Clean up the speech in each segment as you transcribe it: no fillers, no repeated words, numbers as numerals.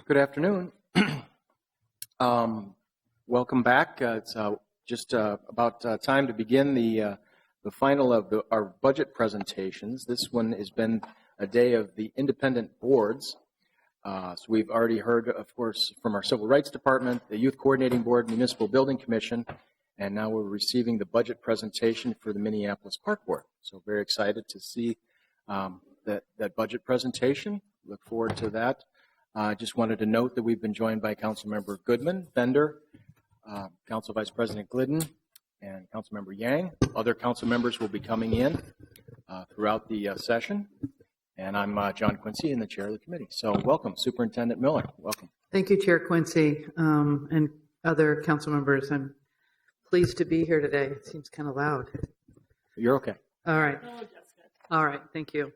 Good afternoon. Welcome back. It's just about time to begin the final of our budget presentations. This one has been a day of the independent boards. So we've already heard, of course, from our Civil Rights Department, the Youth Coordinating Board, Municipal Building Commission, and now we're receiving the budget presentation for the Minneapolis Park Board. So very excited to see that budget presentation. Look forward to that. I just wanted to note that we've been joined by Councilmember Goodman, Bender, Council Vice President Glidden, and Councilmember Yang. Other council members will be coming in throughout the session. And I'm John Quincy, and the chair of the committee. So welcome, Superintendent Miller. Welcome. Thank you, Chair Quincy, and other council members. I'm pleased to be here today. It seems kind of loud. You're okay. All right. All right. Thank you.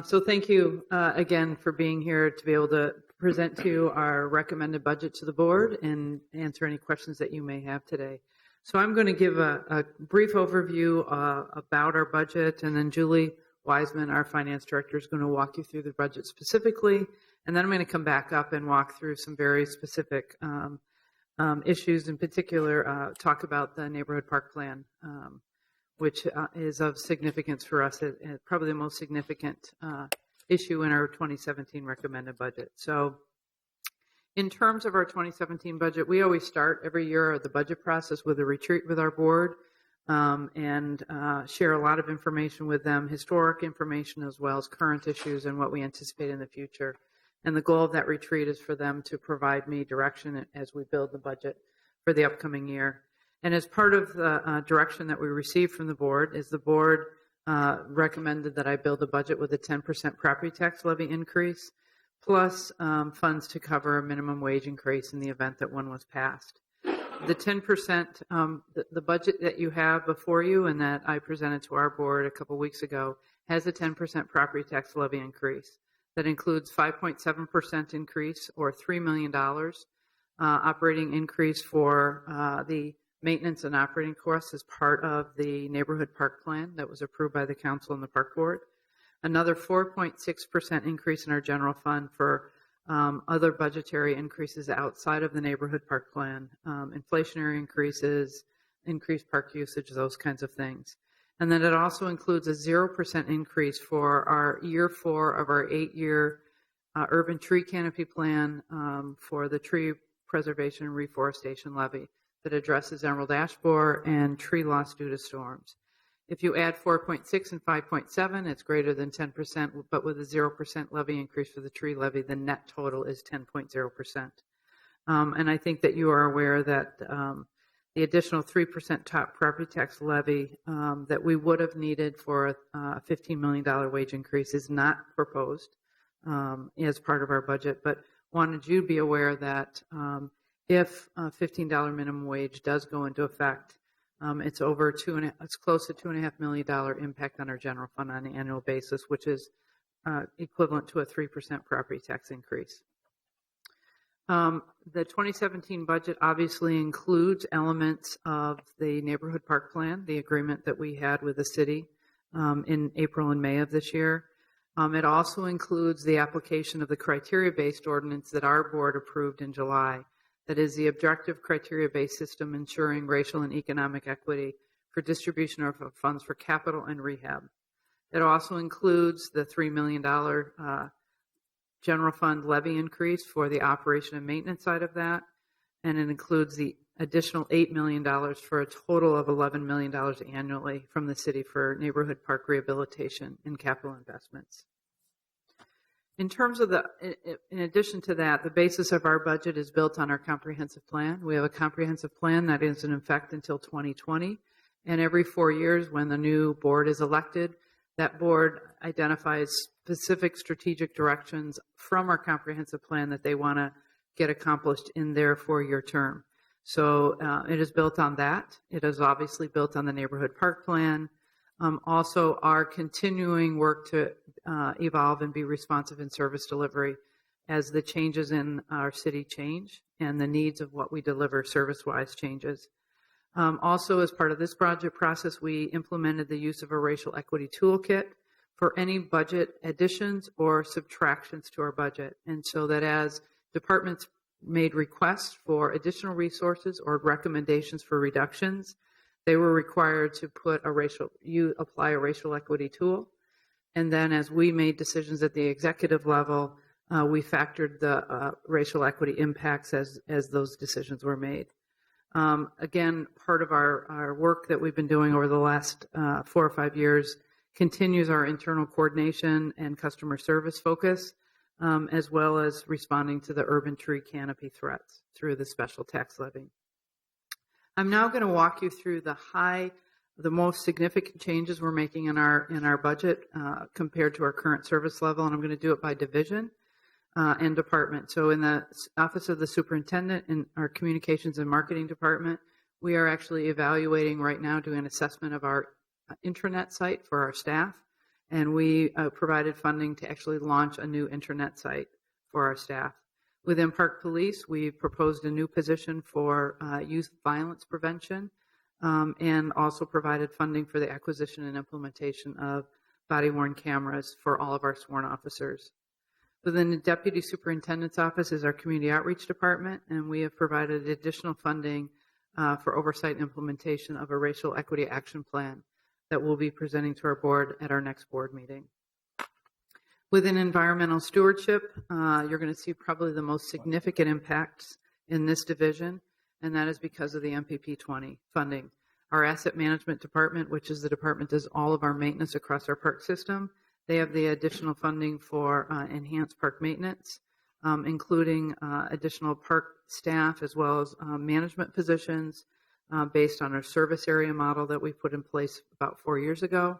So thank you again for being here to be able to present to you our recommended budget to the board and answer any questions that you may have today. So I'm going to give a brief overview about our budget, and then Julie Wiseman, our finance director, is going to walk you through the budget specifically, and then I'm going to come back up and walk through some very specific issues, in particular talk about the neighborhood park plan, which is of significance for us, probably the most significant issue in our 2017 recommended budget. So in terms of our 2017 budget, we always start every year the budget process with a retreat with our board and share a lot of information with them, historic information as well as current issues and what we anticipate in the future. And the goal of that retreat is for them to provide me direction as we build the budget for the upcoming year. And as part of the direction that we received from the board is the board recommended that I build a budget with a 10% property tax levy increase, plus funds to cover a minimum wage increase in the event that one was passed. The 10%, the budget that you have before you and that I presented to our board a couple weeks ago has a 10% property tax levy increase. That includes 5.7% increase or $3 million operating increase for the maintenance and operating costs as part of the neighborhood park plan that was approved by the council and the park board. Another 4.6% increase in our general fund for other budgetary increases outside of the neighborhood park plan, inflationary increases, increased park usage, those kinds of things. And then it also includes a 0% increase for our year 4 of our 8-year urban tree canopy plan for the tree preservation and reforestation levy that addresses emerald ash borer and tree loss due to storms. If you add 4.6 and 5.7, it's greater than 10%, but with a 0% levy increase for the tree levy, the net total is 10.0%. And I think that you are aware that the additional 3% top property tax levy that we would have needed for a $15 million wage increase is not proposed as part of our budget, but wanted you to be aware that if a $15 minimum wage does go into effect, it's close to $2.5 million impact on our general fund on an annual basis, which is equivalent to a 3% property tax increase. The 2017 budget obviously includes elements of the neighborhood park plan, the agreement that we had with the city in April and May of this year. It also includes the application of the criteria-based ordinance that our board approved in July. That is the objective criteria-based system ensuring racial and economic equity for distribution of funds for capital and rehab. It also includes the $3 million general fund levy increase for the operation and maintenance side of that, and it includes the additional $8 million for a total of $11 million annually from the city for neighborhood park rehabilitation and capital investments. In terms of in addition to that, the basis of our budget is built on our comprehensive plan. We have a comprehensive plan that is in effect until 2020, and every 4 years when the new board is elected, that board identifies specific strategic directions from our comprehensive plan that they want to get accomplished in their 4-year term. So it is built on that. It is obviously built on the neighborhood park plan. Also, our continuing work to evolve and be responsive in service delivery as the changes in our city change and the needs of what we deliver service-wise changes. Also, as part of this project process, we implemented the use of a racial equity toolkit for any budget additions or subtractions to our budget. And so that as departments made requests for additional resources or recommendations for reductions, they were required to apply a racial equity tool. And then as we made decisions at the executive level, we factored the racial equity impacts as those decisions were made. Again, part of our work that we've been doing over the last 4 or 5 years continues our internal coordination and customer service focus, as well as responding to the urban tree canopy threats through the special tax levy. I'm now going to walk you through the most significant changes we're making in our budget compared to our current service level, and I'm going to do it by division and department. So in the Office of the Superintendent in our Communications and Marketing Department, we are actually evaluating right now, doing an assessment of our intranet site for our staff, and we provided funding to actually launch a new intranet site for our staff. Within Park Police, we proposed a new position for youth violence prevention, and also provided funding for the acquisition and implementation of body-worn cameras for all of our sworn officers. Within the Deputy Superintendent's Office is our Community Outreach Department, and we have provided additional funding for oversight and implementation of a racial equity action plan that we'll be presenting to our board at our next board meeting. Within environmental stewardship, you're going to see probably the most significant impacts in this division, and that is because of the MPP20 funding. Our asset management department, which is the department that does all of our maintenance across our park system, they have the additional funding for enhanced park maintenance, including additional park staff as well as management positions based on our service area model that we put in place about 4 years ago.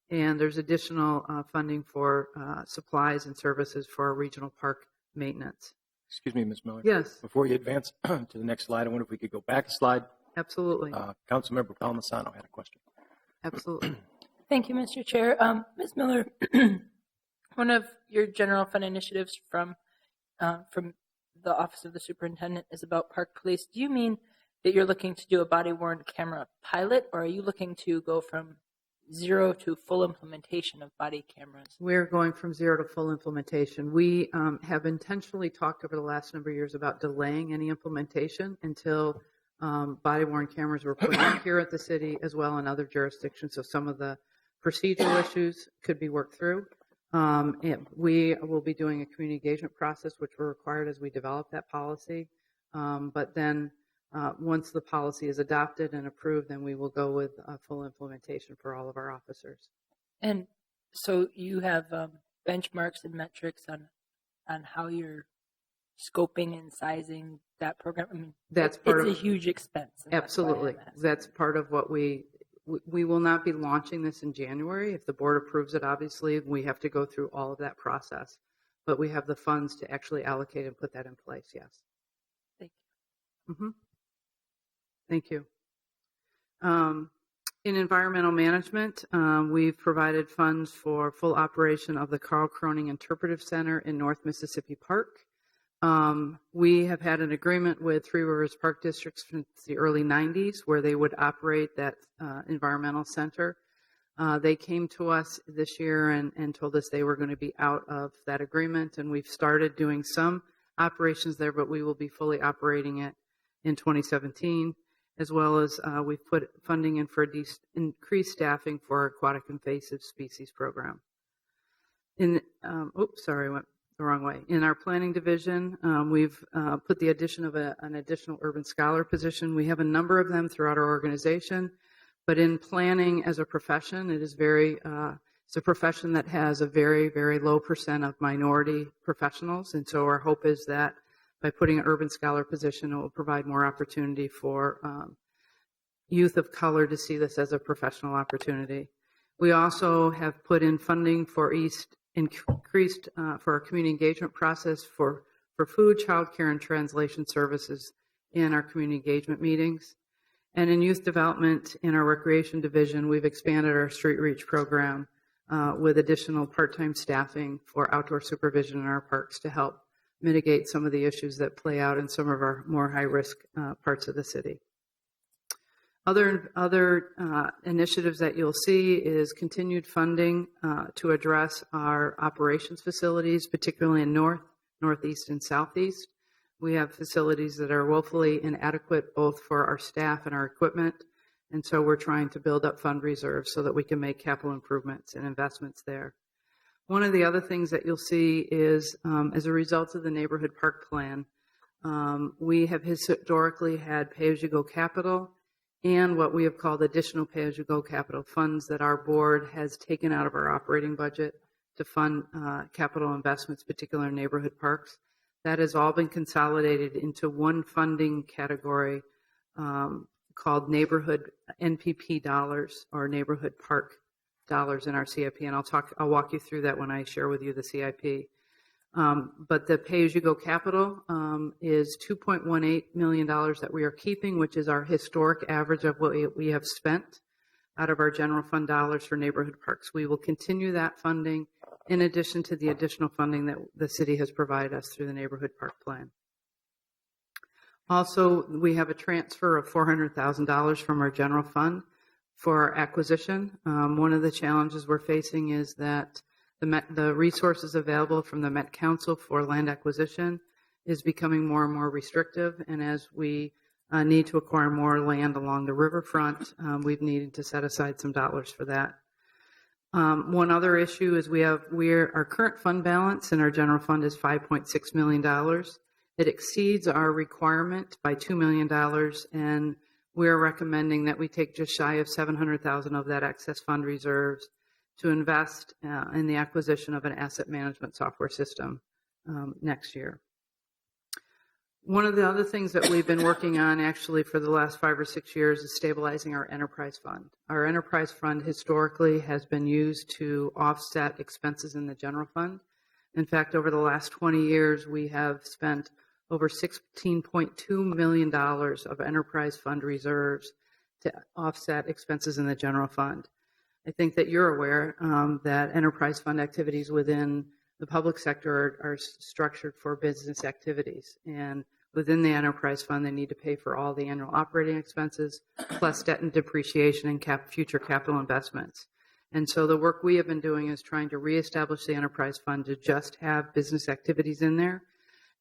And there's additional funding for supplies and services for our regional park maintenance. Excuse me, Ms. Miller. Yes. Before you advance to the next slide, I wonder if we could go back a slide. Absolutely. Councilmember Palmisano had a question. Absolutely. Thank you, Mr. Chair. Ms. Miller, one of your general fund initiatives from the Office of the Superintendent is about Park Police. Do you mean that you're looking to do a body-worn camera pilot, or are you looking to go from zero to full implementation of body cameras? We're going from zero to full implementation. We have intentionally talked over the last number of years about delaying any implementation until body-worn cameras were put in here at the city as well in other jurisdictions, so some of the procedural issues could be worked through. We will be doing a community engagement process, which we're required as we develop that policy. But then once the policy is adopted and approved, then we will go with full implementation for all of our officers. And so you have benchmarks and metrics on how you're scoping and sizing that program? I mean, it's a huge expense. Absolutely. That's part of what we will not be launching this in January. If the board approves it, obviously, we have to go through all of that process. But we have the funds to actually allocate and put that in place, yes. Thank you. Mm-hmm. Thank you. In environmental management, we've provided funds for full operation of the Carl Croning Interpretive Center in North Mississippi Park. We have had an agreement with Three Rivers Park District since the early 90s where they would operate that environmental center. They came to us this year and told us they were going to be out of that agreement, and we've started doing some operations there, but we will be fully operating it in 2017, as well as we've put funding in for increased staffing for our aquatic invasive species program. Went the wrong way. In our planning division, we've put the addition of an additional urban scholar position. We have a number of them throughout our organization, but in planning as a profession, it is it's a profession that has a very, very low % of minority professionals, and so our hope is that by putting an urban scholar position, it will provide more opportunity for youth of color to see this as a professional opportunity. We also have put in funding for increased for our community engagement process for food, childcare, and translation services in our community engagement meetings. And in youth development in our recreation division, we've expanded our Street Reach program with additional part-time staffing for outdoor supervision in our parks to help mitigate some of the issues that play out in some of our more high-risk parts of the city. Other initiatives that you'll see is continued funding to address our operations facilities, particularly in Northeast, and Southeast. We have facilities that are woefully inadequate both for our staff and our equipment, and so we're trying to build up fund reserves so that we can make capital improvements and investments there. One of the other things that you'll see is, as a result of the neighborhood park plan, we have historically had pay-as-you-go capital and what we have called additional pay-as-you-go capital funds that our board has taken out of our operating budget to fund capital investments, particularly in neighborhood parks. That has all been consolidated into one funding category called neighborhood MPP dollars, or neighborhood park dollars, in our CIP, and I'll walk you through that when I share with you the CIP. But the pay-as-you-go capital is $2.18 million that we are keeping, which is our historic average of what we have spent out of our general fund dollars for neighborhood parks. We will continue that funding in addition to the additional funding that the city has provided us through the neighborhood park plan. Also, we have a transfer of $400,000 from our general fund for acquisition. One of the challenges we're facing is that the resources available from the Met Council for land acquisition is becoming more and more restrictive, and as we need to acquire more land along the riverfront, we've needed to set aside some dollars for that. One other issue is our current fund balance in our general fund is $5.6 million. It exceeds our requirement by $2 million, and we're recommending that we take just shy of $700,000 of that excess fund reserves to invest in the acquisition of an asset management software system next year. One of the other things that we've been working on actually for the last 5 or 6 years is stabilizing our enterprise fund. Our enterprise fund historically has been used to offset expenses in the general fund. In fact, over the last 20 years, we have spent over $16.2 million of enterprise fund reserves to offset expenses in the general fund. I think that you're aware that enterprise fund activities within the public sector are structured for business activities. And within the enterprise fund, they need to pay for all the annual operating expenses, plus debt and depreciation and future capital investments. And so the work we have been doing is trying to reestablish the enterprise fund to just have business activities in there.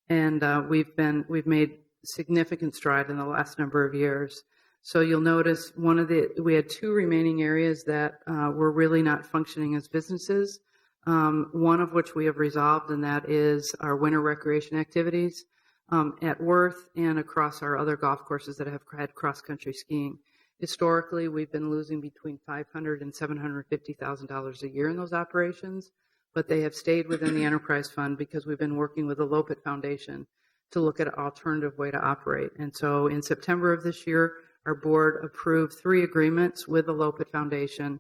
And we've made significant stride in the last number of years. So you'll notice we had 2 remaining areas that were really not functioning as businesses, one of which we have resolved, and that is our winter recreation activities at Worth and across our other golf courses that have had cross-country skiing. Historically, we've been losing between $500,000 and $750,000 a year in those operations, but they have stayed within the enterprise fund because we've been working with the Lopet Foundation to look at an alternative way to operate. And so in September of this year, our board approved 3 agreements with the Lopet Foundation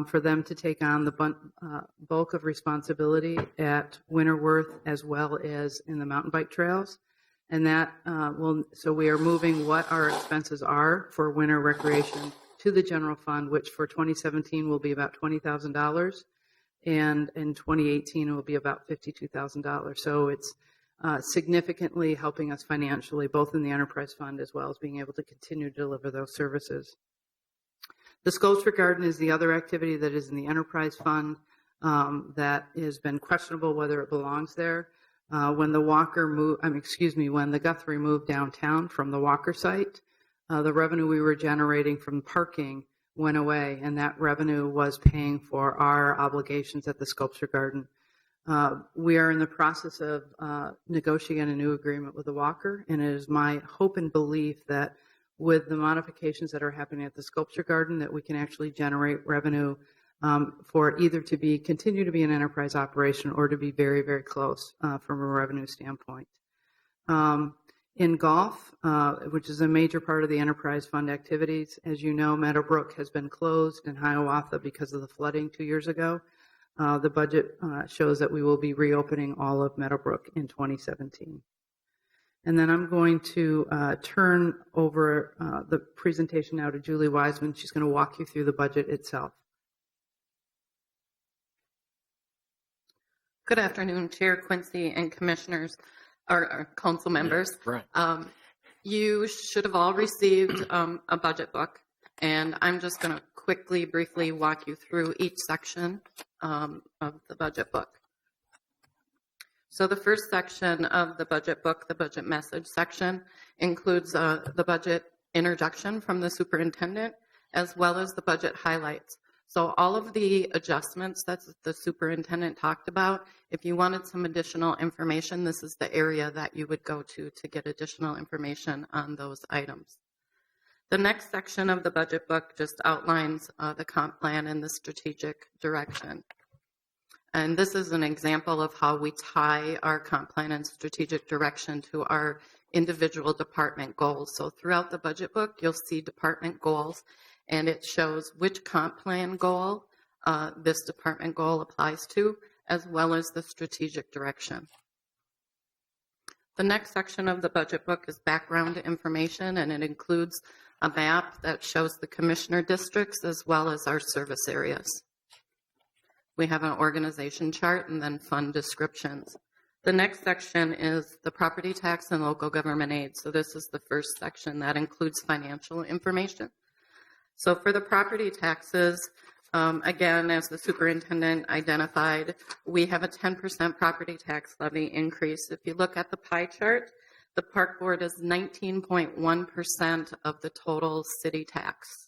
for them to take on the bulk of responsibility at Winterworth as well as in the mountain bike trails. And that so we are moving what our expenses are for winter recreation to the general fund, which for 2017 will be about $20,000. And in 2018, it will be about $52,000. So it's significantly helping us financially, both in the enterprise fund as well as being able to continue to deliver those services. The sculpture garden is the other activity that is in the enterprise fund that has been questionable whether it belongs there. When the Guthrie moved downtown from the Walker site, the revenue we were generating from parking went away, and that revenue was paying for our obligations at the sculpture garden. We are in the process of negotiating a new agreement with the Walker, and it is my hope and belief that with the modifications that are happening at the sculpture garden, that we can actually generate revenue for it either to continue to be an enterprise operation or to be very, very close from a revenue standpoint. In golf, which is a major part of the enterprise fund activities, as you know, Meadowbrook has been closed in Hiawatha because of the flooding 2 years ago. The budget shows that we will be reopening all of Meadowbrook in 2017. And then I'm going to turn over the presentation now to Julie Wiseman. She's going to walk you through the budget itself. Good afternoon, Chair Quincy and Commissioners, or Council members. Yeah, right. You should have all received a budget book, and I'm just going to briefly walk you through each section of the budget book. So the first section of the budget book, the budget message section, includes the budget introduction from the superintendent, as well as the budget highlights. So all of the adjustments that the superintendent talked about, if you wanted some additional information, this is the area that you would go to get additional information on those items. The next section of the budget book just outlines the comp plan and the strategic direction. And this is an example of how we tie our comp plan and strategic direction to our individual department goals. So throughout the budget book, you'll see department goals, and it shows which comp plan goal this department goal applies to, as well as the strategic direction. The next section of the budget book is background information, and it includes a map that shows the commissioner districts as well as our service areas. We have an organization chart and then fund descriptions. The next section is the property tax and local government aid. So this is the first section that includes financial information. So for the property taxes, again, as the superintendent identified, we have a 10% property tax levy increase. If you look at the pie chart, the park board is 19.1% of the total city tax.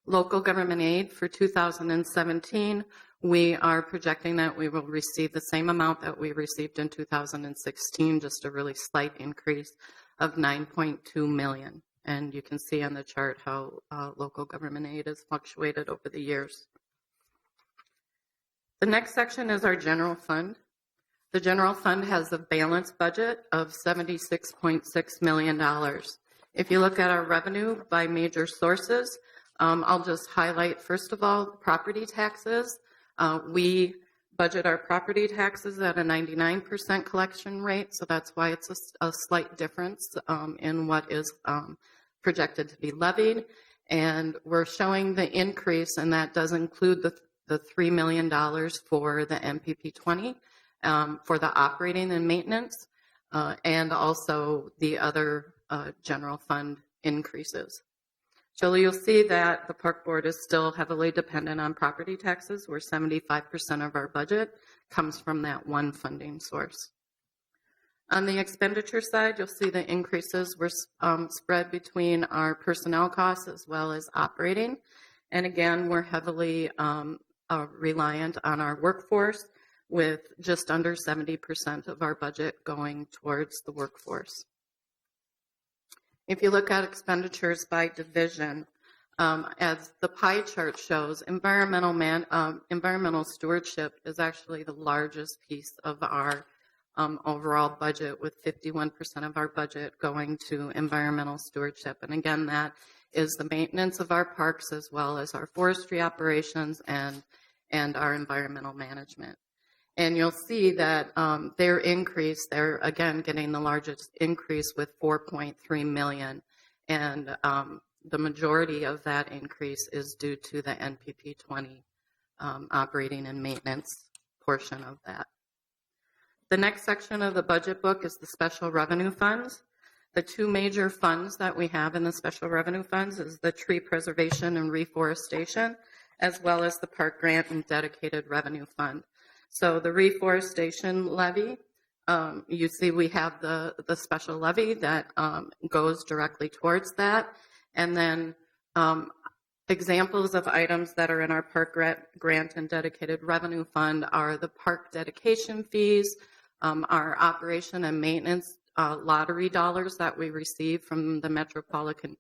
Local government aid for 2017, we are projecting that we will receive the same amount that we received in 2016, just a really slight increase of $9.2 million. And you can see on the chart how local government aid has fluctuated over the years. The next section is our general fund. The general fund has a balanced budget of $76.6 million. If you look at our revenue by major sources, I'll just highlight, first of all, property taxes. We budget our property taxes at a 99% collection rate, so that's why it's a slight difference in what is projected to be levied. And we're showing the increase, and that does include the $3 million for the MPP20 for the operating and maintenance, and also the other general fund increases. So you'll see that the park board is still heavily dependent on property taxes, where 75% of our budget comes from that one funding source. On the expenditure side, you'll see the increases were spread between our personnel costs as well as operating. And again, we're heavily reliant on our workforce, with just under 70% of our budget going towards the workforce. If you look at expenditures by division, as the pie chart shows, environmental stewardship is actually the largest piece of our overall budget, with 51% of our budget going to environmental stewardship. And again, that is the maintenance of our parks as well as our forestry operations and our environmental management. And you'll see that their increase, they're again getting the largest increase with $4.3 million. And the majority of that increase is due to the MPP20 operating and maintenance portion of that. The next section of the budget book is the special revenue funds. The two major funds that we have in the special revenue funds is the tree preservation and reforestation, as well as the park grant and dedicated revenue fund. So the reforestation levy, you see we have the special levy that goes directly towards that. And then examples of items that are in our park grant and dedicated revenue fund are the park dedication fees, our operation and maintenance lottery dollars that we receive from the Metropolitan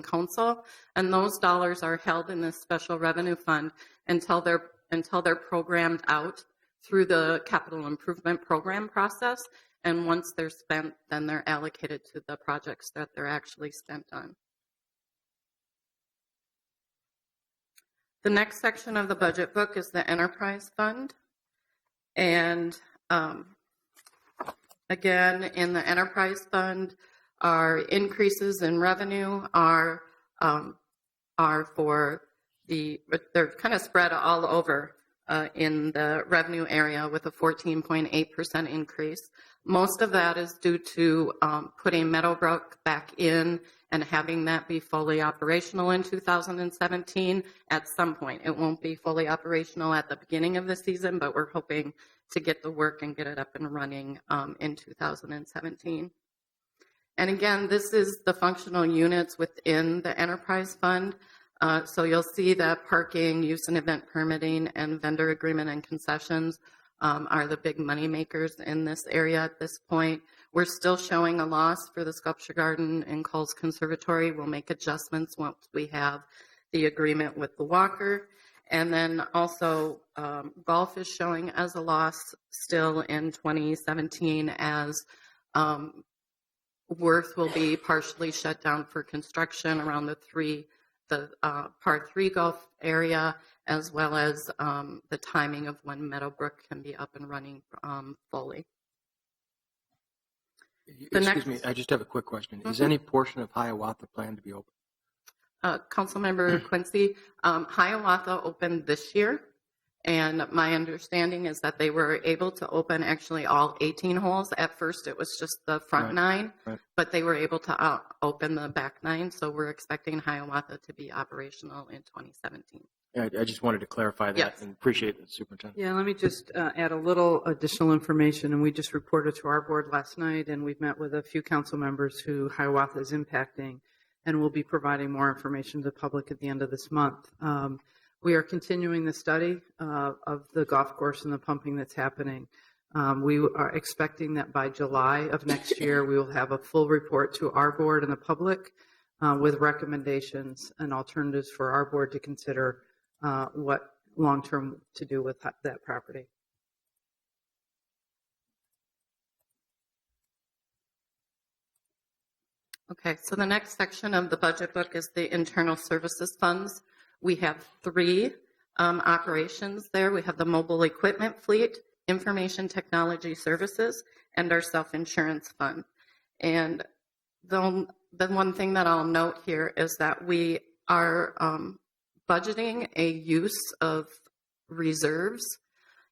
Council. And those dollars are held in this special revenue fund until they're programmed out through the capital improvement program process. And once they're spent, then they're allocated to the projects that they're actually spent on. The next section of the budget book is the enterprise fund. And again, in the enterprise fund, our increases in revenue are for they're kind of spread all over in the revenue area, with a 14.8% increase. Most of that is due to putting Meadowbrook back in and having that be fully operational in 2017 at some point. It won't be fully operational at the beginning of the season, but we're hoping to get the work and get it up and running in 2017. And again, this is the functional units within the enterprise fund. So you'll see that parking, use and event permitting, and vendor agreement and concessions are the big money makers in this area at this point. We're still showing a loss for the sculpture garden and Coles Conservatory. We'll make adjustments once we have the agreement with the Walker. And then also golf is showing as a loss still in 2017 as Worth will be partially shut down for construction around the Par 3 golf area, as well as the timing of when Meadowbrook can be up and running fully. Excuse me, I just have a quick question. Is any portion of Hiawatha planned to be open? Councilmember Quincy, Hiawatha opened this year, and my understanding is that they were able to open actually all 18 holes. At first, it was just the front 9, but they were able to open the back 9, so we're expecting Hiawatha to be operational in 2017. Yeah, I just wanted to clarify that. Yes. And appreciate it, Superintendent. Yeah, let me just add a little additional information. And we just reported to our board last night, and we've met with a few council members who Hiawatha is impacting, and we'll be providing more information to the public at the end of this month. We are continuing the study of the golf course and the pumping that's happening. We are expecting that by July of next year, we will have a full report to our board and the public with recommendations and alternatives for our board to consider what long-term to do with that property. Okay, so the next section of the budget book is the internal services funds. We have 3 operations there. We have the mobile equipment fleet, information technology services, and our self-insurance fund. And the one thing that I'll note here is that we are budgeting a use of reserves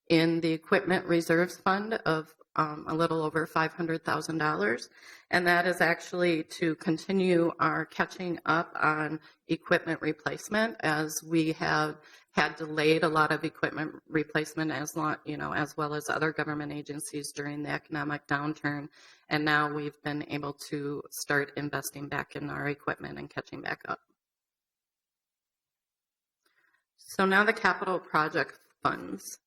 in the equipment reserves fund of a little over $500,000, and that is actually to continue our catching up on equipment replacement, as we have had delayed a lot of equipment replacement as well as other government agencies during the economic downturn, and now we've been able to start investing back in our equipment and catching back up. So now the capital project funds.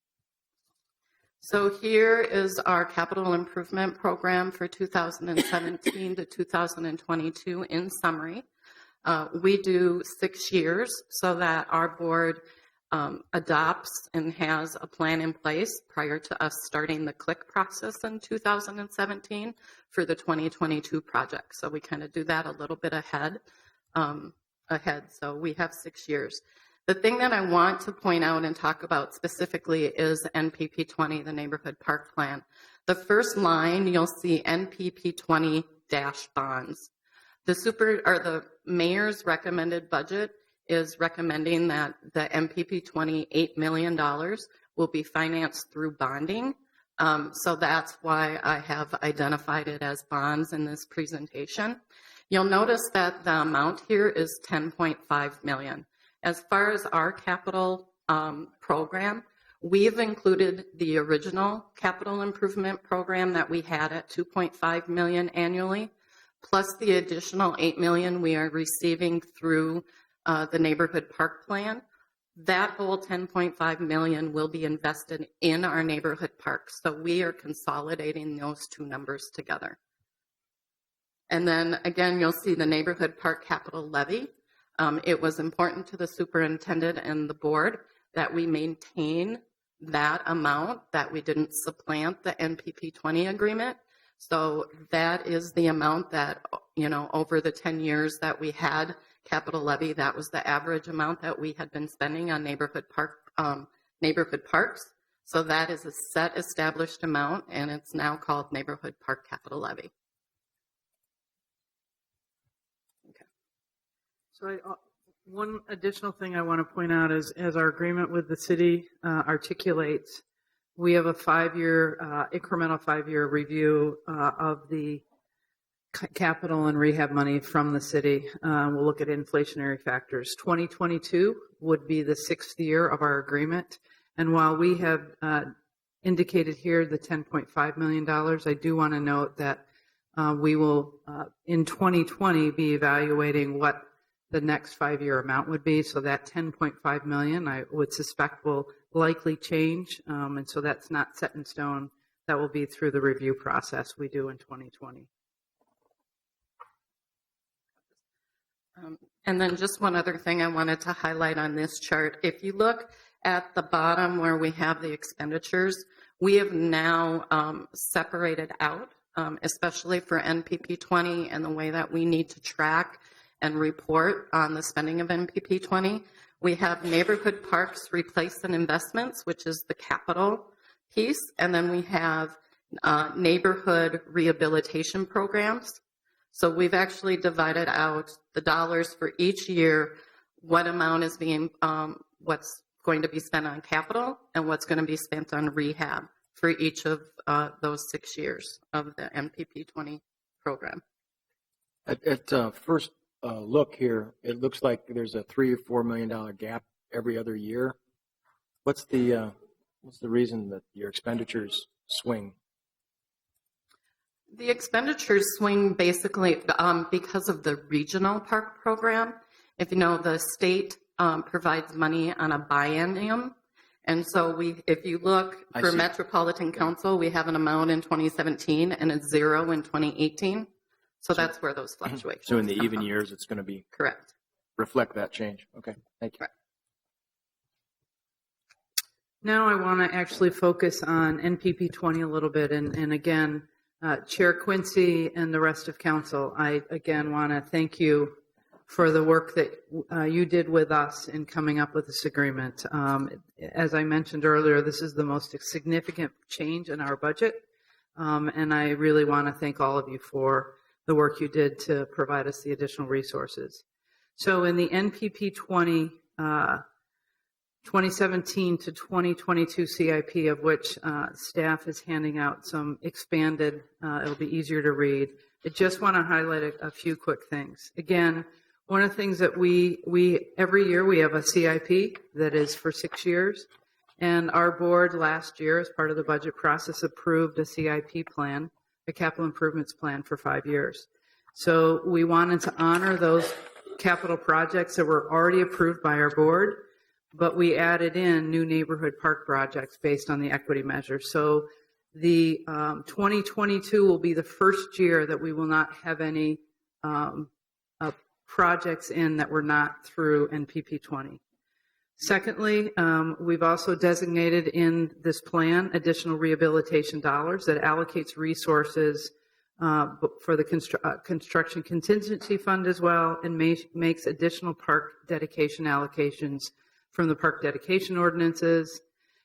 So here is our capital improvement program for 2017 to 2022 in summary. We do 6 years so that our board adopts and has a plan in place prior to us starting the click process in 2017 for the 2022 project. So we kind of do that a little bit ahead. So we have 6 years. The thing that I want to point out and talk about specifically is MPP20, the Neighborhood Park Plan. The first line, you'll see MPP20-bonds. The mayor's recommended budget is recommending that the MPP20 $8 million will be financed through bonding. So that's why I have identified it as bonds in this presentation. You'll notice that the amount here is $10.5 million. As far as our capital program, we've included the original capital improvement program that we had at $2.5 million annually, plus the additional $8 million we are receiving through the Neighborhood Park Plan. That whole $10.5 million will be invested in our neighborhood parks. So we are consolidating those 2 numbers together. And then again, you'll see the Neighborhood Park Capital Levy. It was important to the superintendent and the board that we maintain that amount, that we didn't supplant the MPP20 agreement. So that is the amount that, over the 10 years that we had capital levy, that was the average amount that we had been spending on neighborhood parks. So that is a set established amount, and it's now called Neighborhood Park Capital Levy. So one additional thing I want to point out is, as our agreement with the city articulates, we have a incremental 5-year review of the capital and rehab money from the city. We'll look at inflationary factors. 2022 would be the 6th year of our agreement. And while we have indicated here the $10.5 million, I do want to note that we will, in 2020, be evaluating what the next 5-year amount would be. So that $10.5 million, I would suspect, will likely change. And so that's not set in stone. That will be through the review process we do in 2020. And then just one other thing I wanted to highlight on this chart. If you look at the bottom where we have the expenditures, we have now separated out, especially for MPP20 and the way that we need to track and report on the spending of MPP20. We have neighborhood parks, replace and investments, which is the capital piece. And then we have neighborhood rehabilitation programs. So we've actually divided out the dollars for each year, what amount is being, what's going to be spent on capital and what's going to be spent on rehab for each of those 6 years of the MPP20 program. At first look here, it looks like there's a $3 or $4 million gap every other year. What's the reason that your expenditures swing? The expenditures swing basically because of the regional park program. If you know, the state provides money on a biennium. And so if you look for Metropolitan Council, we have an amount in 2017 and it's 0 in 2018. So that's where those fluctuations So in the come even from. years, it's going to be Correct. reflect that change. Okay, thank you. Correct. Now I want to actually focus on NPP20 a little bit. And again, Chair Quincy and the rest of council, I again want to thank you for the work that you did with us in coming up with this agreement. As I mentioned earlier, this is the most significant change in our budget. And I really want to thank all of you for the work you did to provide us the additional resources. So in the NPP20 2017 to 2022 CIP, of which staff is handing out some expanded, it'll be easier to read. I just want to highlight a few quick things. Again, one of the things that we every year we have a CIP that is for 6 years. And our board last year, as part of the budget process, approved a CIP plan, a capital improvements plan for 5 years. So we wanted to honor those capital projects that were already approved by our board, but we added in new neighborhood park projects based on the equity measure. So the 2022 will be the first year that we will not have any projects in that were not through NPP20. Secondly, we've also designated in this plan additional rehabilitation dollars that allocates resources for the construction contingency fund as well, and makes additional park dedication allocations from the park dedication ordinances,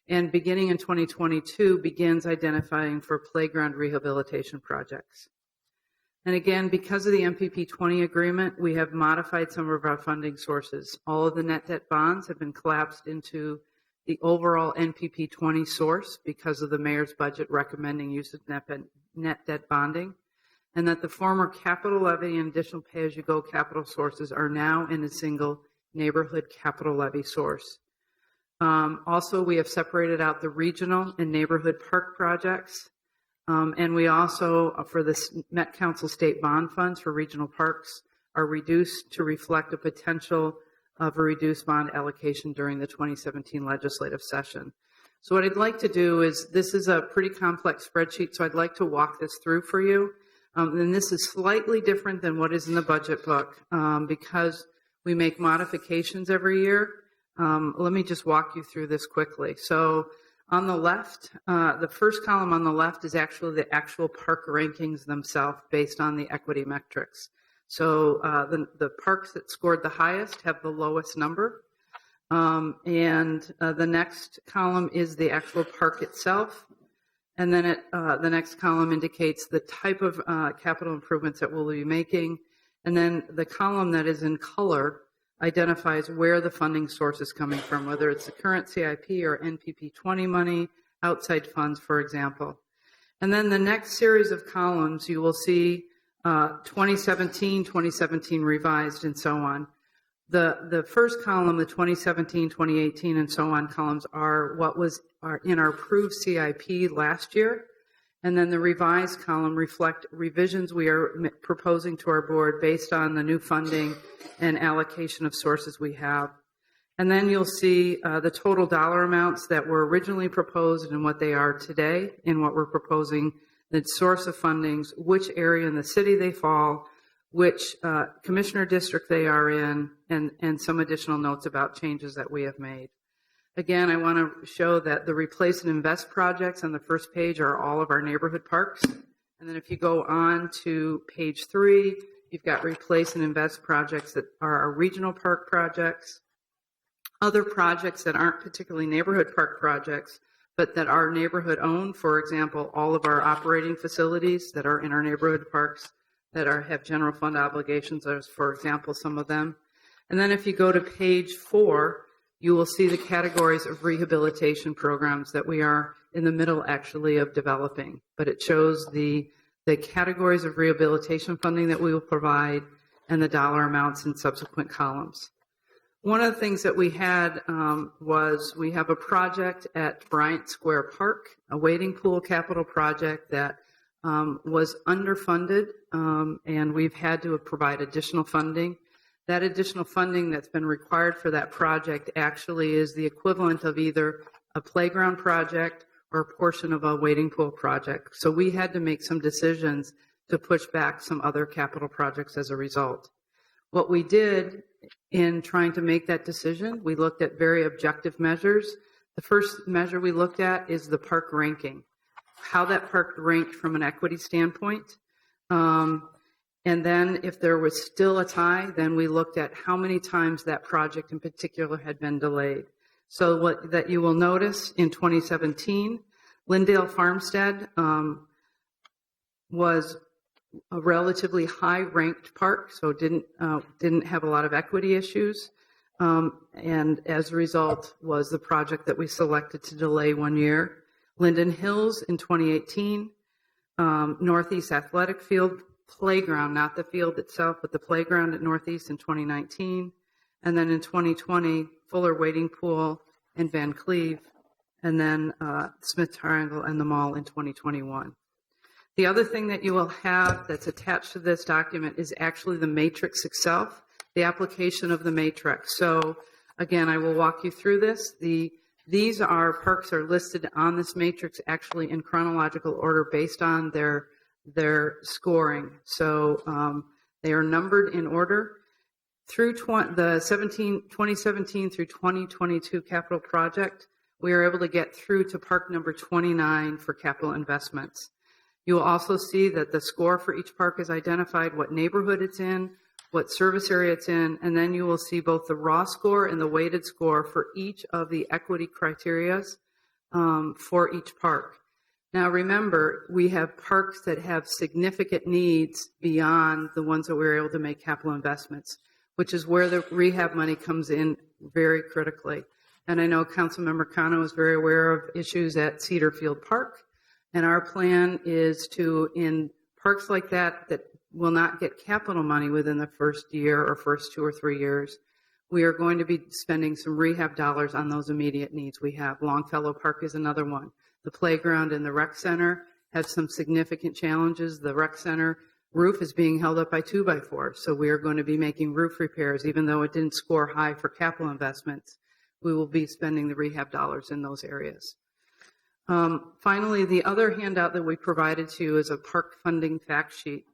and beginning in 2022 begins identifying for playground rehabilitation projects. And again, because of the MPP20 agreement, we have modified some of our funding sources. All of the net debt bonds have been collapsed into the overall NPP20 source because of the mayor's budget recommending use of net debt bonding, and that the former capital levy and additional pay-as-you-go capital sources are now in a single neighborhood capital levy source. Also, we have separated out the regional and neighborhood park projects. And we also, for the Met Council state bond funds for regional parks, are reduced to reflect a potential of a reduced bond allocation during the 2017 legislative session. So what I'd like to do is, this is a pretty complex spreadsheet, so I'd like to walk this through for you. And this is slightly different than what is in the budget book because we make modifications every year. Let me just walk you through this quickly. So on the left, the first column on the left is actually the actual park rankings themselves based on the equity metrics. So the parks that scored the highest have the lowest number. And the next column is the actual park itself. And then the next column indicates the type of capital improvements that we'll be making. And then the column that is in color identifies where the funding source is coming from, whether it's the current CIP or NPP20 money, outside funds, for example. And then the next series of columns, you will see 2017, 2017 revised, and so on. The first column, the 2017, 2018, and so on columns are what was in our approved CIP last year. And then the revised column reflect revisions we are proposing to our board based on the new funding and allocation of sources we have. And then you'll see the total dollar amounts that were originally proposed and what they are today and what we're proposing, the source of fundings, which area in the city they fall, which commissioner district they are in, and some additional notes about changes that we have made. Again, I want to show that the replace and invest projects on the first page are all of our neighborhood parks. And then if you go on to page 3, you've got replace and invest projects that are our regional park projects, other projects that aren't particularly neighborhood park projects, but that are neighborhood owned. For example, all of our operating facilities that are in our neighborhood parks that have general fund obligations, as for example, some of them. And then if you go to page 4, you will see the categories of rehabilitation programs that we are in the middle actually of developing. But it shows the categories of rehabilitation funding that we will provide and the dollar amounts in subsequent columns. One of the things that we had was we have a project at Bryant Square Park, a wading pool capital project that was underfunded, and we've had to provide additional funding. That additional funding that's been required for that project actually is the equivalent of either a playground project or a portion of a wading pool project. So we had to make some decisions to push back some other capital projects as a result. What we did in trying to make that decision, we looked at very objective measures. The first measure we looked at is the park ranking, how that park ranked from an equity standpoint. And then if there was still a tie, then we looked at how many times that project in particular had been delayed. So what that you will notice in 2017, Lindale Farmstead was a relatively high-ranked park, so didn't have a lot of equity issues, and as a result was the project that we selected to delay 1 year. Linden Hills in 2018, Northeast Athletic Field playground, not the field itself, but the playground at Northeast in 2019, and then in 2020, Fuller Wading Pool and Van Cleve, and then Smith Triangle and the Mall in 2021. The other thing that you will have that's attached to this document is actually the matrix itself, the application of the matrix. So again, I will walk you through this. These parks are listed on this matrix actually in chronological order based on their scoring. So they are numbered in order. Through the 2017 through 2022 capital project, we are able to get through to park number 29 for capital investments. You will also see that the score for each park is identified, what neighborhood it's in, what service area it's in, and then you will see both the raw score and the weighted score for each of the equity criteria for each park. Now remember, we have parks that have significant needs beyond the ones that we're able to make capital investments, which is where the rehab money comes in very critically. And I know Councilmember Cano is very aware of issues at Cedar Field Park. And our plan is to, in parks like that will not get capital money within the first year or first 2 or 3 years, we are going to be spending some rehab dollars on those immediate needs we have. Longfellow Park is another one. The playground and the rec center have some significant challenges. The rec center roof is being held up by 2x4, so we are going to be making roof repairs. Even though it didn't score high for capital investments, we will be spending the rehab dollars in those areas. Finally, the other handout that we provided to you is a park funding fact sheet.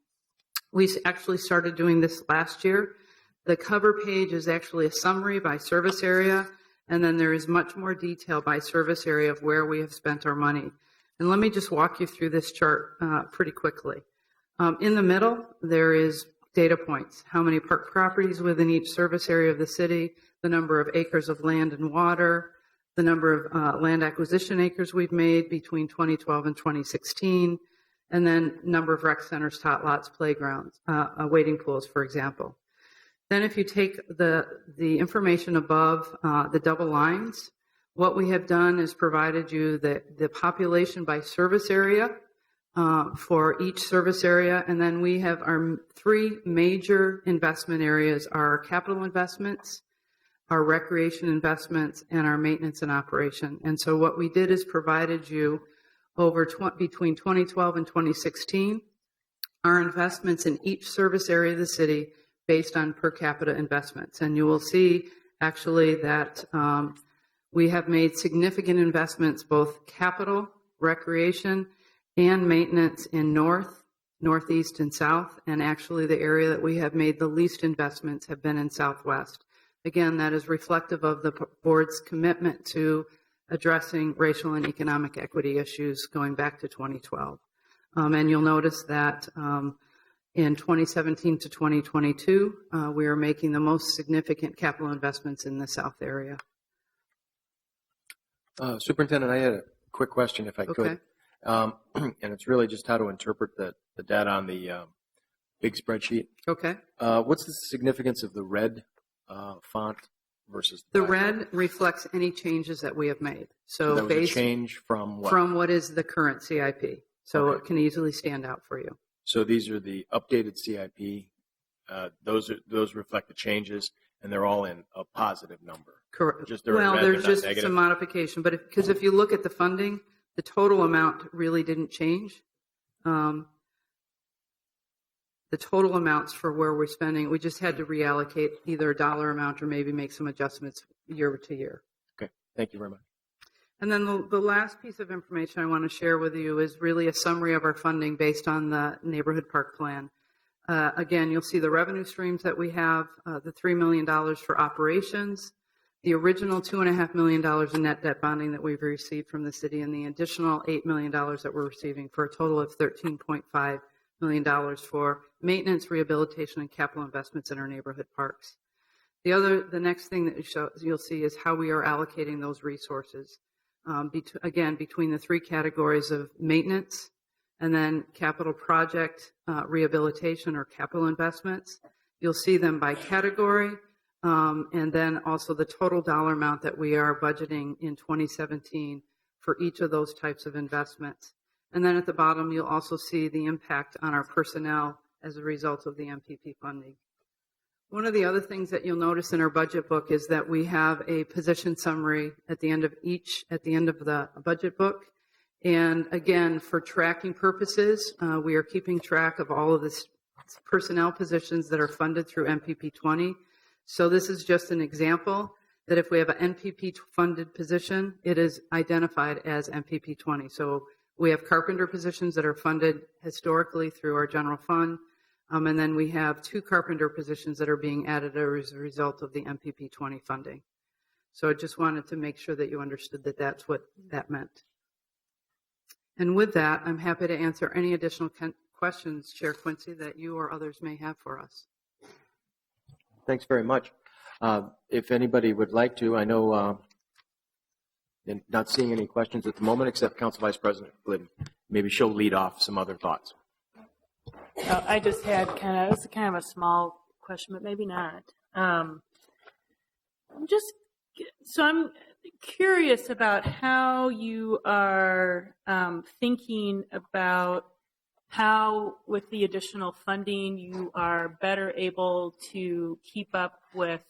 We actually started doing this last year. The cover page is actually a summary by service area, and then there is much more detail by service area of where we have spent our money. And let me just walk you through this chart pretty quickly. In the middle, there is data points, how many park properties within each service area of the city, the number of acres of land and water, the number of land acquisition acres we've made between 2012 and 2016, and then number of rec centers, tot lots, playgrounds, wading pools, for example. Then if you take the information above the double lines, what we have done is provided you the population by service area for each service area. And then we have our three major investment areas: our capital investments, our recreation investments, and our maintenance and operation. And so what we did is provided you over between 2012 and 2016, our investments in each service area of the city based on per capita investments. And you will see actually that we have made significant investments, both capital, recreation, and maintenance in North, Northeast, and South. And actually the area that we have made the least investments have been in Southwest. Again, that is reflective of the board's commitment to addressing racial and economic equity issues going back to 2012. And you'll notice that in 2017 to 2022, we are making the most significant capital investments in the South area. Superintendent, I had a quick question, if I could. And it's really just how to interpret the data on the big spreadsheet. Okay. What's the significance of the red font versus the red reflects any changes that we have made. So that was a change from what? From what is the current CIP. So it can easily stand out for you. So these are the updated CIP. Those reflect the changes, and they're all in a positive number. Correct. Just there's just some modification, but because if you look at the funding, the total amount really didn't change. The total amounts for where we're spending, we just had to reallocate either a dollar amount or maybe make some adjustments year to year. Okay, thank you very much. And then the last piece of information I want to share with you is really a summary of our funding based on the neighborhood park plan. Again, you'll see the revenue streams that we have, the $3 million for operations, the original $2.5 million in net debt bonding that we've received from the city, and the additional $8 million that we're receiving, for a total of $13.5 million for maintenance, rehabilitation, and capital investments in our neighborhood parks. The next thing that you'll see is how we are allocating those resources. Again, between the three categories of maintenance and then capital project rehabilitation or capital investments. You'll see them by category, and then also the total dollar amount that we are budgeting in 2017 for each of those types of investments. And then at the bottom, you'll also see the impact on our personnel as a result of the MPP funding. One of the other things that you'll notice in our budget book is that we have a position summary at the end of the budget book. And again, for tracking purposes, we are keeping track of all of the personnel positions that are funded through MPP20. So this is just an example that if we have an MPP funded position, it is identified as MPP20. So we have carpenter positions that are funded historically through our general fund. And then we have 2 carpenter positions that are being added as a result of the MPP20 funding. So I just wanted to make sure that you understood that that's what that meant. And with that, I'm happy to answer any additional questions, Chair Quincy, that you or others may have for us. Thanks very much. If anybody would like to, I know not seeing any questions at the moment except Council Vice President Glidden. Maybe she'll lead off some other thoughts. I just had it's kind of a small question, but maybe not. I'm curious about how you are thinking about how, with the additional funding, you are better able to keep up with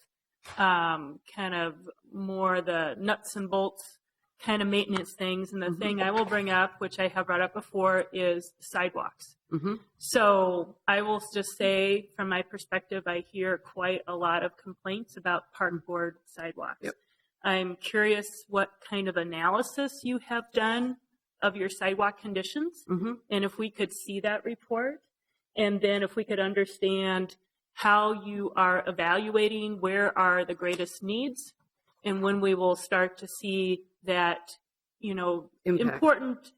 kind of more the nuts and bolts kind of maintenance things. And the thing I will bring up, which I have brought up before, is sidewalks. So I will just say, from my perspective, I hear quite a lot of complaints about park board sidewalks. Yep. I'm curious what kind of analysis you have done of your sidewalk conditions, and if we could see that report, and then if we could understand how you are evaluating where are the greatest needs, and when we will start to see that, important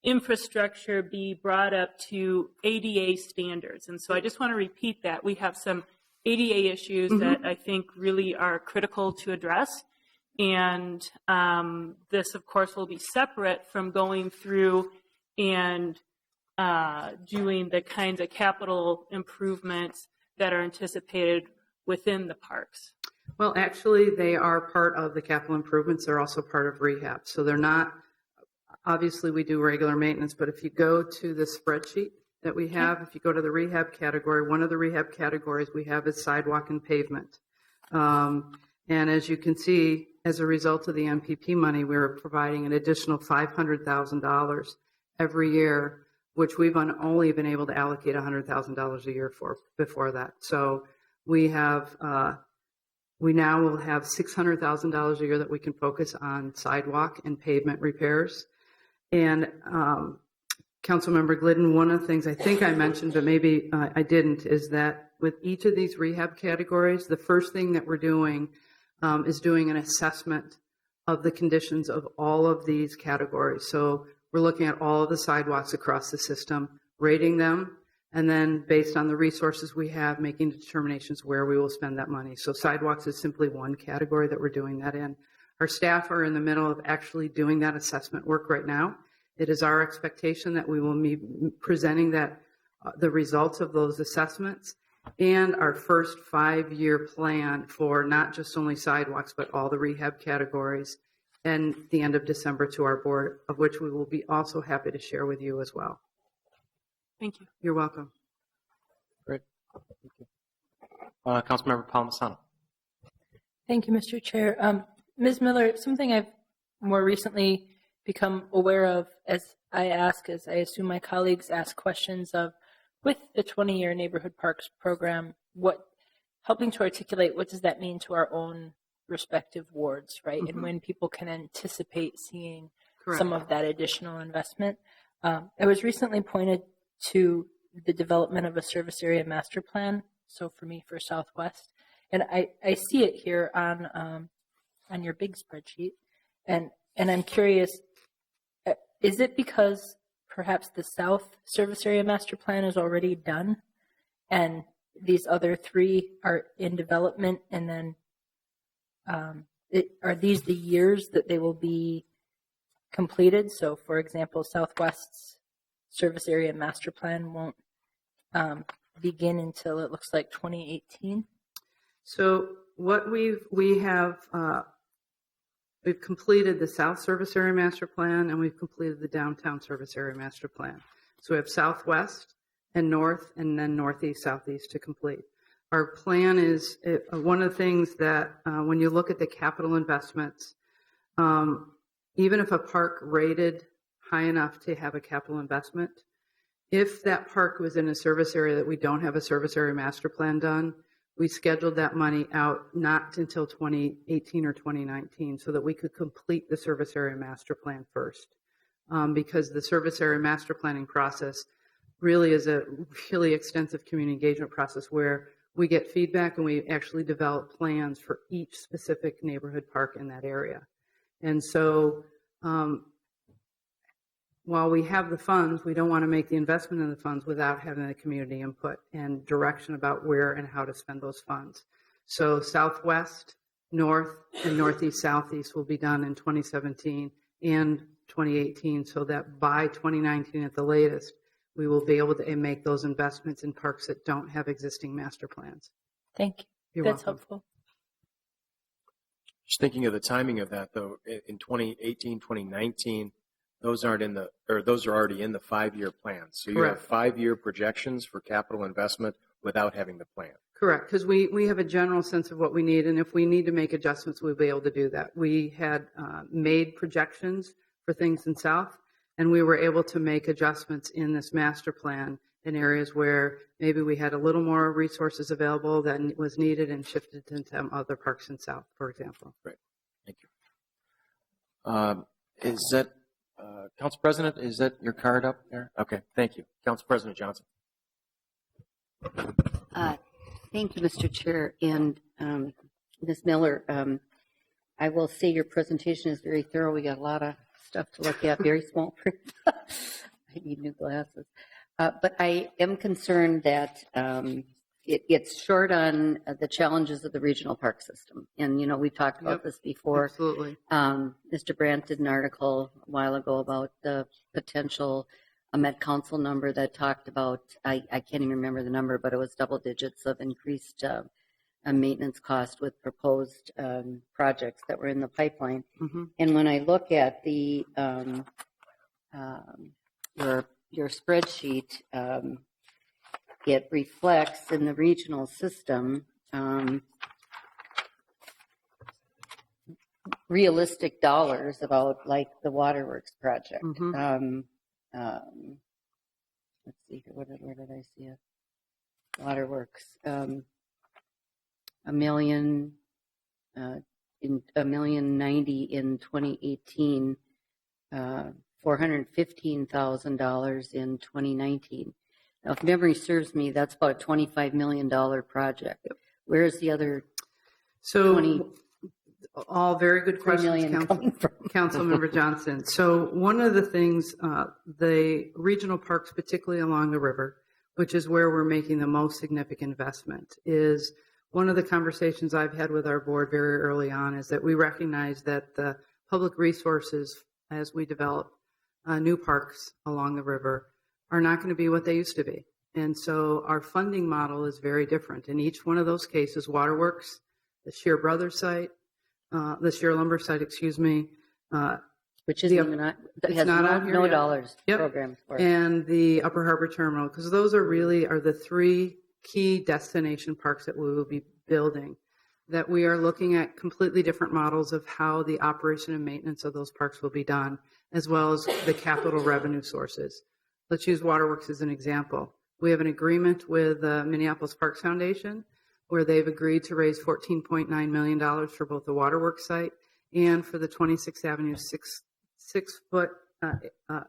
infrastructure be brought up to ADA standards. And so I just want to repeat that. We have some ADA issues that I think really are critical to address. And this, of course, will be separate from going through and doing the kinds of capital improvements that are anticipated within the parks. Well, actually, they are part of the capital improvements. They're also part of rehab. So they're not obviously we do regular maintenance, but if you go to the spreadsheet that we have, if you go to the rehab category, one of the rehab categories we have is sidewalk and pavement. And as you can see, as a result of the MPP money, we're providing an additional $500,000 every year, which we've only been able to allocate $100,000 a year for before that. So we have, we now will have $600,000 a year that we can focus on sidewalk and pavement repairs. And Councilmember Glidden, one of the things I think I mentioned, but maybe I didn't, is that with each of these rehab categories, the first thing that we're doing is doing an assessment of the conditions of all of these categories. So we're looking at all of the sidewalks across the system, rating them, and then based on the resources we have, making determinations where we will spend that money. So sidewalks is simply one category that we're doing that in. Our staff are in the middle of actually doing that assessment work right now. It is our expectation that we will be presenting that the results of those assessments and our first 5-year plan for not just only sidewalks, but all the rehab categories, and the end of December to our board, of which we will be also happy to share with you as well. Thank you. You're welcome. Great. Thank you. Councilmember Palmisano. Thank you, Mr. Chair. Ms. Miller, something I've more recently become aware of as I assume my colleagues ask questions of, with the 20-year Neighborhood Parks program, helping to articulate what does that mean to our own respective wards, right? Mm-hmm. And when people can anticipate seeing Correct. Some of that additional investment. I was recently pointed to the development of a service area master plan. So for me, for Southwest, and I see it here on your big spreadsheet, and I'm curious, is it because perhaps the South Service Area Master Plan is already done and these other 3 are in development, and then are these the years that they will be completed? So, for example, Southwest's Service Area Master Plan won't begin until it looks like 2018? So what we've completed the South Service Area Master Plan, and we've completed the Downtown Service Area Master Plan. So we have Southwest and North, and then Northeast, Southeast to complete. Our plan is one of the things that when you look at the capital investments, even if a park rated high enough to have a capital investment, if that park was in a service area that we don't have a service area master plan done, we scheduled that money out not until 2018 or 2019 so that we could complete the service area master plan first. Because the service area master planning process really is a really extensive community engagement process where we get feedback and we actually develop plans for each specific neighborhood park in that area. And so while we have the funds, we don't want to make the investment in the funds without having the community input and direction about where and how to spend those funds. So Southwest, North, and Northeast, Southeast will be done in 2017 and 2018 so that by 2019 at the latest, we will be able to make those investments in parks that don't have existing master plans. Thank you. You're That's welcome. helpful. Just thinking of the timing of that, though, in 2018, 2019, those are already in the 5-year plan. So you Correct. have 5-year projections for capital investment without having the plan. Correct, because we have a general sense of what we need, and if we need to make adjustments, we'll be able to do that. We had made projections for things in South, and we were able to make adjustments in this master plan in areas where maybe we had a little more resources available than was needed and shifted into other parks in South, for example. Great. Thank you. Is that, Council President, is that your card up there? Okay, thank you. Council President Johnson. Thank you, Mr. Chair. And Ms. Miller, I will say your presentation is very thorough. We got a lot of stuff to look at, very small print. I need new glasses. But I am concerned that it's short on the challenges of the regional park system. And, you know, we talked about this before. Absolutely. Mr. Brandt did an article a while ago about the potential Met Council number that talked about, I can't even remember the number, but it was double digits of increased maintenance cost with proposed projects that were in the pipeline. Mm-hmm. And when I look at the your spreadsheet, it reflects in the regional system realistic dollars about like the waterworks project. Mhm. Let's see here, where did I see it? Waterworks, $1,090,000 in 2018, $415,000 in 2019. Now, if memory serves me, that's about a $25 million project. Where's the other So 20? all very good questions, million coming from? Councilmember Johnson. So one of the things, the regional parks, particularly along the river, which is where we're making the most significant investment, is one of the conversations I've had with our board very early on is that we recognize that the public resources as we develop new parks along the river are not going to be what they used to be. And so our funding model is very different. In each one of those cases, Waterworks, the Shear Brothers site, the Shear Lumber site, excuse me, Which isn't even on, it has not on here no yet. dollars Yep. programmed for it. and the Upper Harbor Terminal, because those are the three key destination parks that we will be building, that we are looking at completely different models of how the operation and maintenance of those parks will be done, as well as the capital revenue sources. Let's use Waterworks as an example. We have an agreement with the Minneapolis Parks Foundation where they've agreed to raise $14.9 million for both the Waterworks site and for the 26th Avenue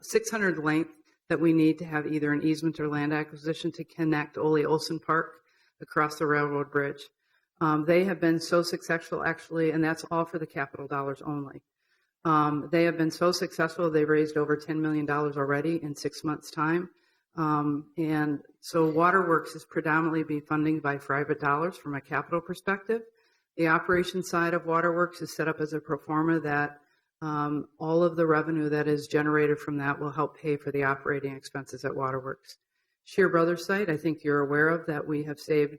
600 length that we need to have either an easement or land acquisition to connect Ole Olson Park across the railroad bridge. They have been so successful, actually, and that's all for the capital dollars only. They have been so successful, they've raised over $10 million already in 6 months' time. And so Waterworks is predominantly being funded by private dollars from a capital perspective. The operation side of Waterworks is set up as a pro forma that all of the revenue that is generated from that will help pay for the operating expenses at Waterworks. Shear Brothers site, I think you're aware of that we have saved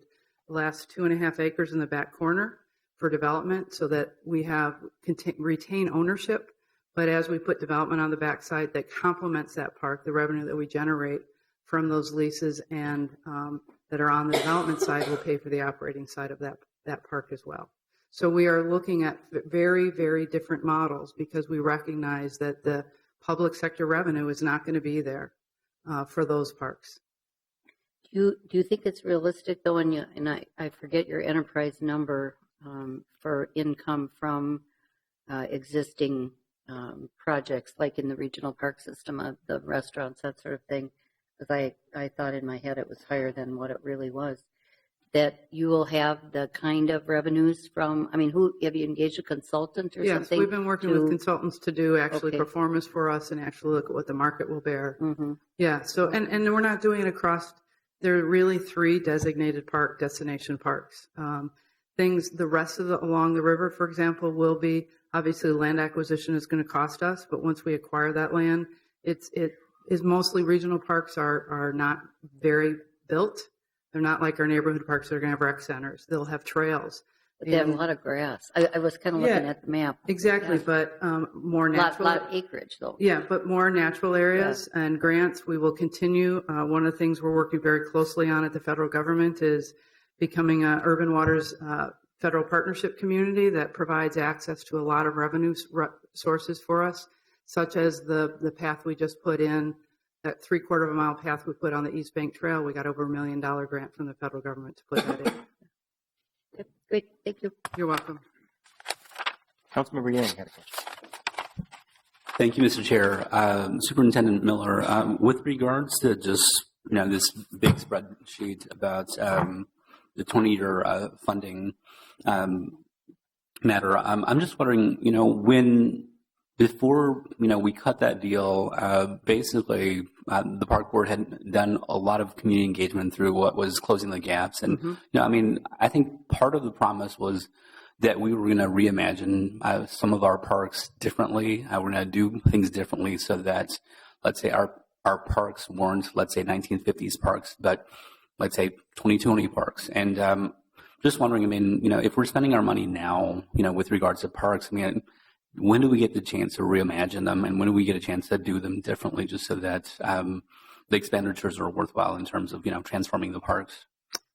the last 2.5 acres in the back corner for development so that we have retain ownership. But as we put development on the backside that complements that park, the revenue that we generate from those leases and that are on the development side will pay for the operating side of that park as well. So we are looking at very, very different models because we recognize that the public sector revenue is not going to be there for those parks. Do you think it's realistic, though, and I forget your enterprise number for income from existing projects, like in the regional park system, the restaurants, that sort of thing, because I thought in my head it was higher than what it really was, that you will have the kind of revenues from, have you engaged a consultant or something? Yes, we've been working with consultants to do actually Okay. performance for us and actually look at what the market will bear. Mm-hmm. Yeah, so, and we're not doing it across, there are really 3 designated destination parks. The rest of along the river, for example, will be, obviously land acquisition is going to cost us, but once we acquire that land, it is mostly regional parks are not very built. They're not like our neighborhood parks that are going to have rec centers. They'll have trails. But they have a lot of grass. I was kind of looking at the map. Exactly, Yeah. but more A natural. lot of acreage, though. Yeah, but more natural areas and grants. We will continue. One of the things we're working very closely on at the federal government is becoming an urban waters federal partnership community that provides access to a lot of revenue sources for us, such as the path we just put in, that 3/4 mile path we put on the East Bank Trail. We got over $1 million grant from the federal government to put that in. Yep. Great, thank you. You're welcome. Councilmember Yang had a question. Thank you, Mr. Chair. Superintendent Miller, with regards to just this big spreadsheet about the 20-year funding matter, I'm just wondering, before we cut that deal, basically the park board had done a lot of community engagement through what was closing the gaps, and I think part of the promise was that we were going to reimagine some of our parks differently. We're going to do things differently so that, let's say, our parks weren't, let's say, 1950s parks, but let's say 2020 parks. And just wondering, if we're spending our money now, with regards to parks, when do we get the chance to reimagine them, and when do we get a chance to do them differently, just so that the expenditures are worthwhile in terms of transforming the parks?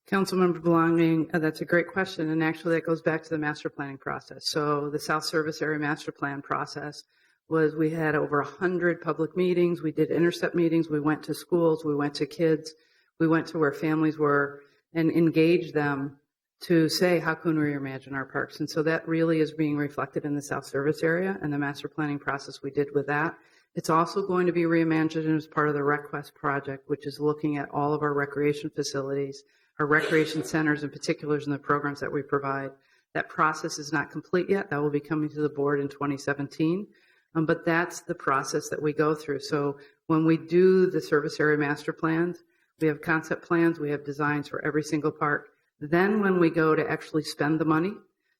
Councilmember Belonging, that's a great question, and actually that goes back to the master planning process. So the South Service Area Master Plan process was we had over 100 public meetings, we did intercept meetings, we went to schools, we went to kids, we went to where families were and engaged them to say, how can we reimagine our parks? And so that really is being reflected in the South Service area and the master planning process we did with that. It's also going to be reimagined as part of the RecQuest project, which is looking at all of our recreation facilities, our recreation centers in particular, and the programs that we provide. That process is not complete yet. That will be coming to the board in 2017. But that's the process that we go through. So when we do the service area master plans, we have concept plans, we have designs for every single park. Then when we go to actually spend the money,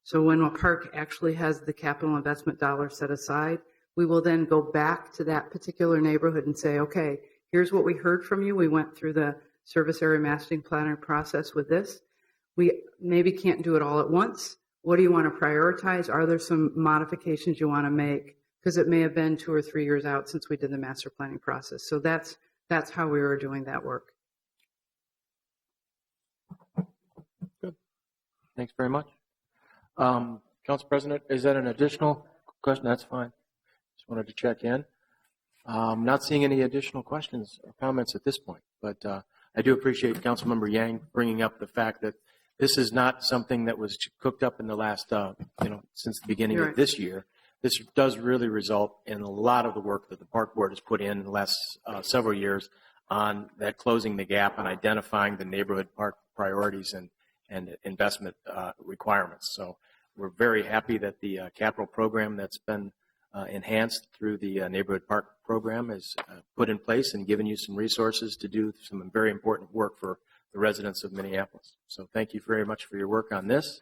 so when a park actually has the capital investment dollars set aside, we will then go back to that particular neighborhood and say, okay, here's what we heard from you. We went through the service area master planning process with this. We maybe can't do it all at once. What do you want to prioritize? Are there some modifications you want to make? Because it may have been 2 or 3 years out since we did the master planning process. So that's how we were doing that work. Good. Thanks very much. Council President, is that an additional question? That's fine. Just wanted to check in. Not seeing any additional questions or comments at this point, but I do appreciate Councilmember Yang bringing up the fact that this is not something that was cooked up in the last, since the beginning of this year. This does really result in a lot of the work that the Park Board has put in the last several years on that closing the gap and identifying the neighborhood park priorities and investment requirements. So we're very happy that the capital program that's been enhanced through the neighborhood park program is put in place and given you some resources to do some very important work for the residents of Minneapolis. So thank you very much for your work on this.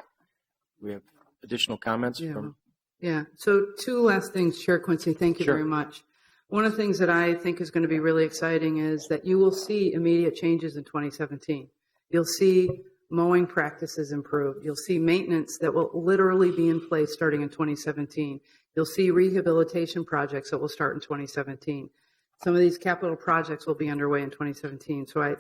We have additional comments from... Yeah. So 2 last things, Chair Quincy. Thank you very much. One of the things that I think is going to be really exciting is that you will see immediate changes in 2017. You'll see mowing practices improve. You'll see maintenance that will literally be in place starting in 2017. You'll see rehabilitation projects that will start in 2017. Some of these capital projects will be underway in 2017. So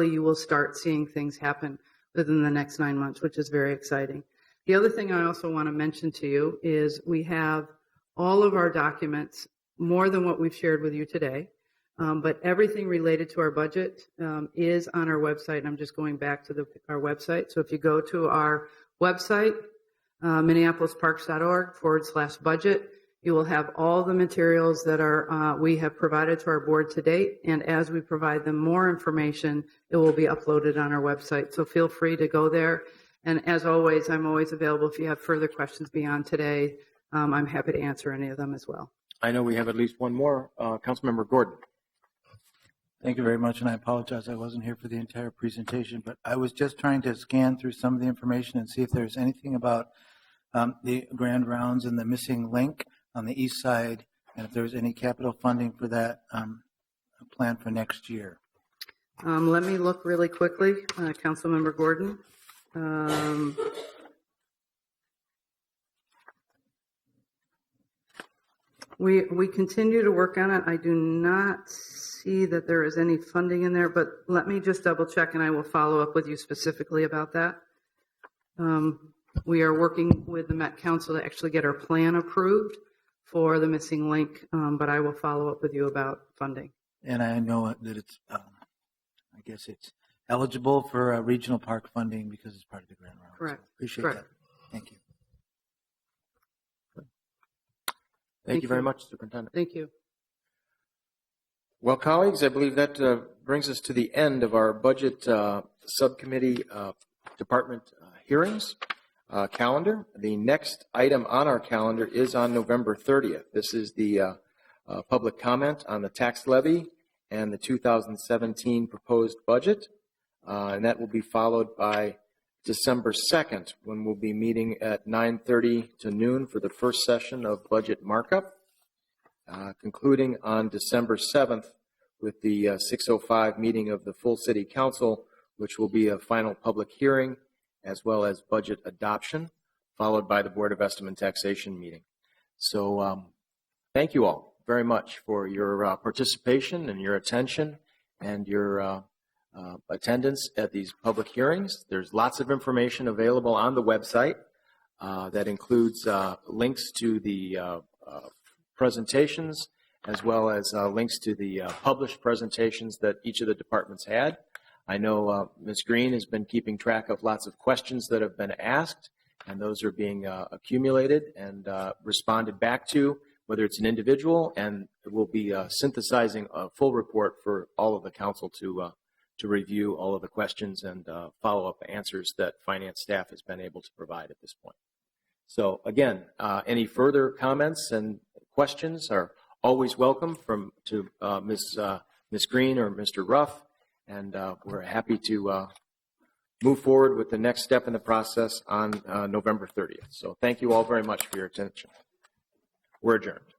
you will start seeing things happen within the next 9 months, which is very exciting. The other thing I also want to mention to you is we have all of our documents, more than what we've shared with you today, but everything related to our budget is on our website. I'm just going back to our website. So if you go to our website, minneapolisparks.org/budget, you will have all the materials that we have provided to our board to date. And as we provide them more information, it will be uploaded on our website. So feel free to go there. And as always, I'm always available if you have further questions beyond today. I'm happy to answer any of them as well. I know we have at least one more. Councilmember Gordon. Thank you very much, and I apologize I wasn't here for the entire presentation, but I was just trying to scan through some of the information and see if there's anything about the grand rounds and the missing link on the east side, and if there's any capital funding for that plan for next year. Let me look really quickly, Councilmember Gordon. We continue to work on it. I do not see that there is any funding in there, but let me just double check and I will follow up with you specifically about that. We are working with the Met Council to actually get our plan approved for the missing link, but I will follow up with you about funding. And I know that it's, I guess it's eligible for regional park funding because it's part of the grand round. Correct. So appreciate Correct. that. Thank you. Thank you very much, Superintendent. Thank you. Well, colleagues, I believe that brings us to the end of our budget subcommittee department hearings calendar. The next item on our calendar is on November 30th. This is the public comment on the tax levy and the 2017 proposed budget. And that will be followed by December 2nd, when we'll be meeting at 9:30 to noon for the first session of budget markup, concluding on December 7th with the 6:05 meeting of the full City Council, which will be a final public hearing as well as budget adoption, followed by the Board of Estimate and Taxation meeting. So thank you all very much for your participation and your attention and your attendance at these public hearings. There's lots of information available on the website that includes links to the presentations as well as links to the published presentations that each of the departments had. I know Ms. Green has been keeping track of lots of questions that have been asked, and those are being accumulated and responded back to, whether it's an individual, and we'll be synthesizing a full report for all of the council to review all of the questions and follow-up answers that finance staff has been able to provide at this point. So again, any further comments and questions are always welcome to Ms. Green or Mr. Ruff, and we're happy to move forward with the next step in the process on November 30th. So thank you all very much for your attention. We're adjourned.